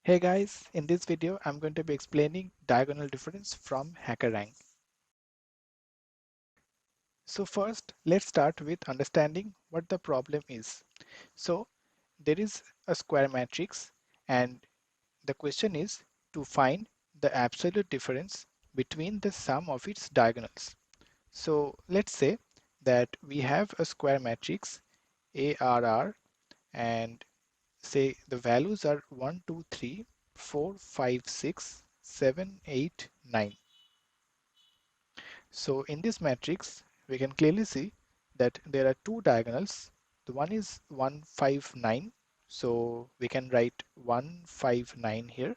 Hey guys, in this video I'm going to be explaining diagonal difference from HackerRank. So first let's start with understanding what the problem is. So there is a square matrix and the question is to find the absolute difference between the sum of its diagonals. So let's say that we have a square matrix ARR and say the values are 1, 2, 3, 4, 5, 6, 7, 8, 9. So in this matrix, we can clearly see that there are two diagonals. The one is 1, 5, 9. So we can write 1, 5, 9 here.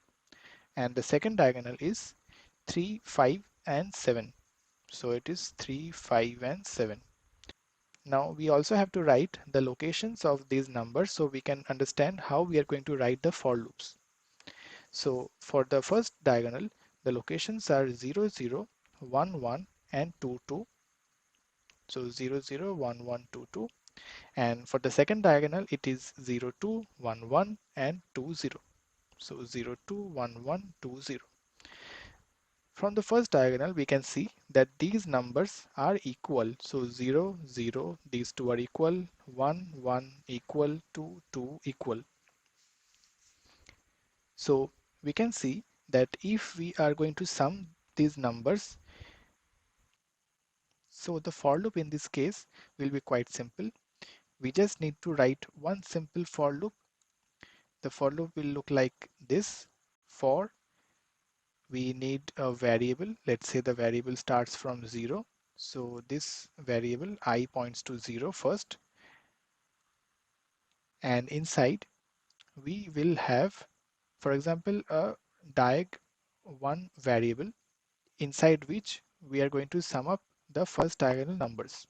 And the second diagonal is 3, 5, and 7. So it is 3, 5, and 7. Now we also have to write the locations of these numbers so we can understand how we are going to write the for loops. So for the first diagonal, the locations are 0, 0, 1, 1, and 2, 2. So 0, 0, 1, 1, 2, 2. And for the second diagonal, it is 0, 2, 1, 1, and 2, 0. So 0, 2, 1, 1, 2, 0. From the first diagonal, we can see that these numbers are equal. So 0, 0, these two are equal, 1, 1 equal, 2, 2 equal. So we can see that if we are going to sum these numbers, so the for loop in this case will be quite simple. We just need to write one simple for loop. The for loop will look like this. For we need a variable. Let's say the variable starts from 0. So this variable I points to 0 first. And inside we will have, for example, a diag1 variable inside which we are going to sum up the first diagonal numbers.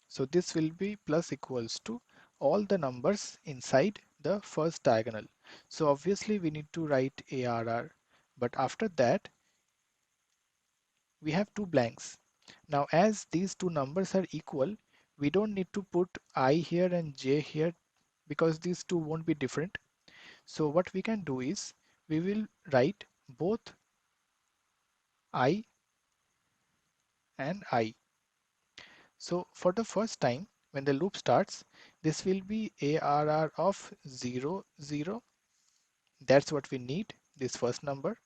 So this will be plus equals to all the numbers inside the first diagonal. So obviously we need to write ARR, but after that we have two blanks. Now as these two numbers are equal, we don't need to put I here and J here because these two won't be different. So what we can do is we will write both I and I. So for the first time, when the loop starts, this will be ARR of 0, 0. That's what we need, this first number.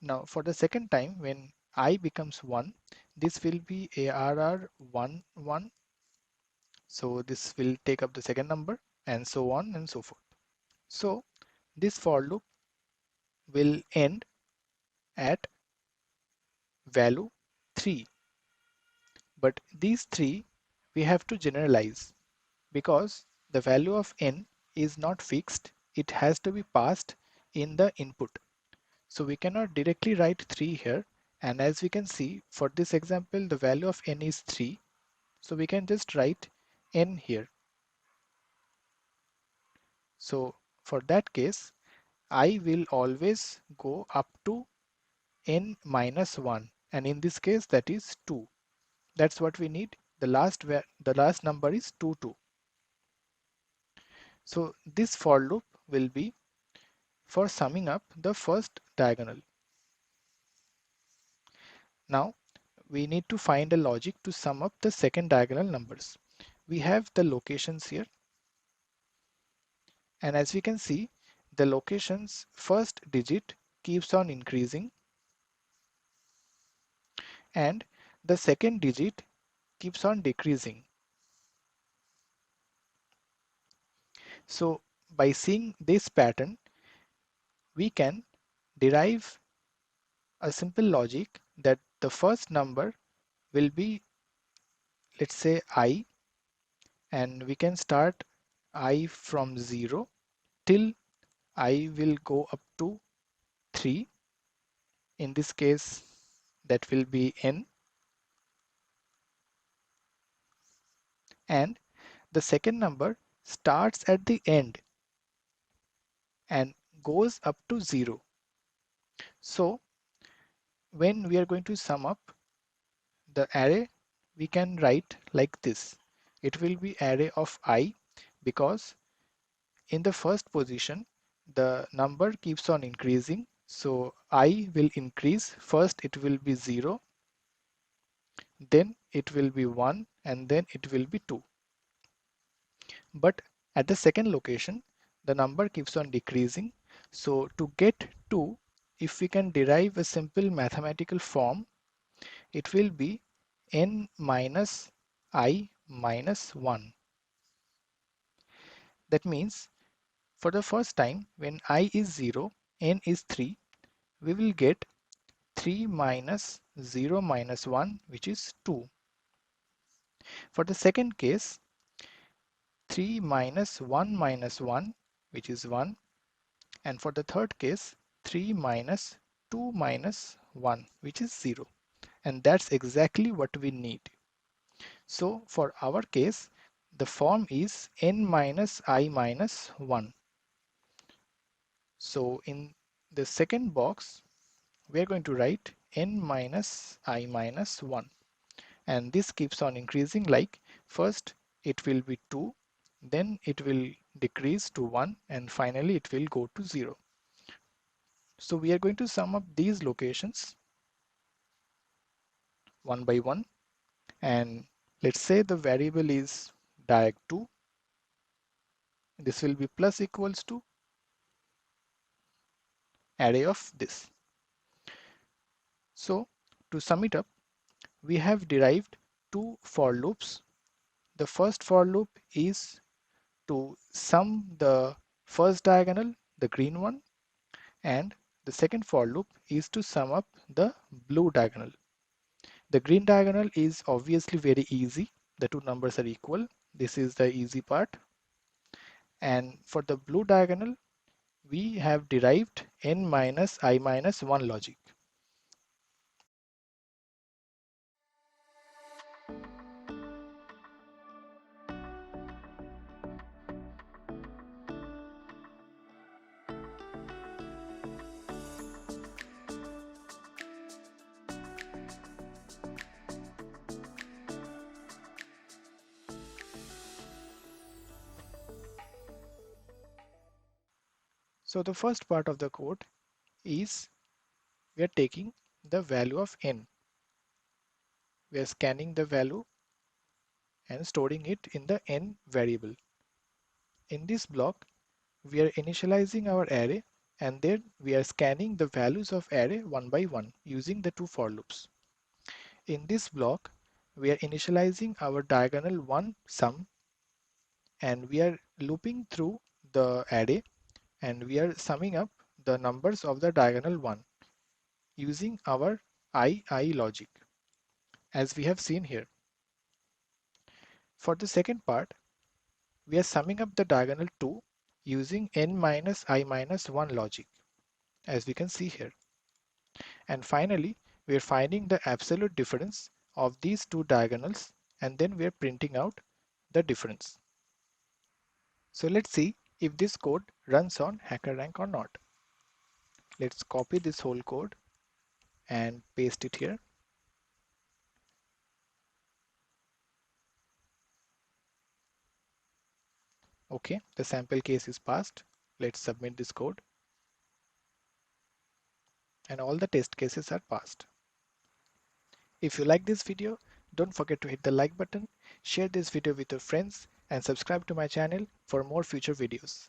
Now for the second time, when I becomes 1, this will be ARR 1, 1. So this will take up the second number and so on and so forth. So this for loop will end at value 3. But these 3 we have to generalize, because the value of n is not fixed, it has to be passed in the input. So we cannot directly write 3 here, and as we can see for this example the value of n is 3, so we can just write n here. So for that case I will always go up to n minus 1, and in this case that is 2. That's what we need. The last number is 2, 2. So this for loop will be for summing up the first diagonal. Now we need to find a logic to sum up the second diagonal numbers. We have the locations here, and as we can see the location's first digit keeps on increasing and the second digit keeps on decreasing. So by seeing this pattern we can derive a simple logic that the first number will be, let's say, I, and we can start I from 0 till I will go up to 3. In this case that will be n, and the second number starts at the end and goes up to 0. So when we are going to sum up the array, we can write like this. It will be array of I, because in the first position the number keeps on increasing. So I will increase. First it will be 0, then it will be 1, and then it will be 2. But at the second location, the number keeps on decreasing. So to get 2, if we can derive a simple mathematical form, it will be n minus I minus 1. That means for the first time, when I is 0, n is 3, we will get 3 minus 0 minus 1, which is 2. For the second case, 3 minus 1, which is 1. And for the third case, 3 minus 2 minus 1, which is 0. And that's exactly what we need. So for our case, the form is n minus I minus 1. So in the second box, we are going to write n minus I minus 1. And this keeps on increasing, like first it will be 2, then it will decrease to 1, and finally it will go to 0. So we are going to sum up these locations one by one, and let's say the variable is diag2. This will be plus equals to array of this. So to sum it up, we have derived two for loops. The first for loop is to sum the first diagonal, the green one, and the second for loop is to sum up the blue diagonal. The green diagonal is obviously very easy. The two numbers are equal. This is the easy part. And for the blue diagonal, we have derived n minus I minus 1 logic. So the first part of the code is we are taking the value of n. We are scanning the value and storing it in the n variable. In this block, we are initializing our array, and then we are scanning the values of array one by one using the two for loops. In this block, we are initializing our diagonal 1 sum, and we are looping through the array, and we are summing up the numbers of the diagonal 1 using our I logic, as we have seen here. For the second part, we are summing up the diagonal 2 using n minus I minus 1 logic, as we can see here. And finally, we are finding the absolute difference of these two diagonals, and then we are printing out the difference. So let's see if this code runs on HackerRank or not. Let's copy this whole code and paste it here. Okay, the sample case is passed. Let's submit this code, and all the test cases are passed. If you like this video, don't forget to hit the like button, share this video with your friends, and subscribe to my channel for more future videos.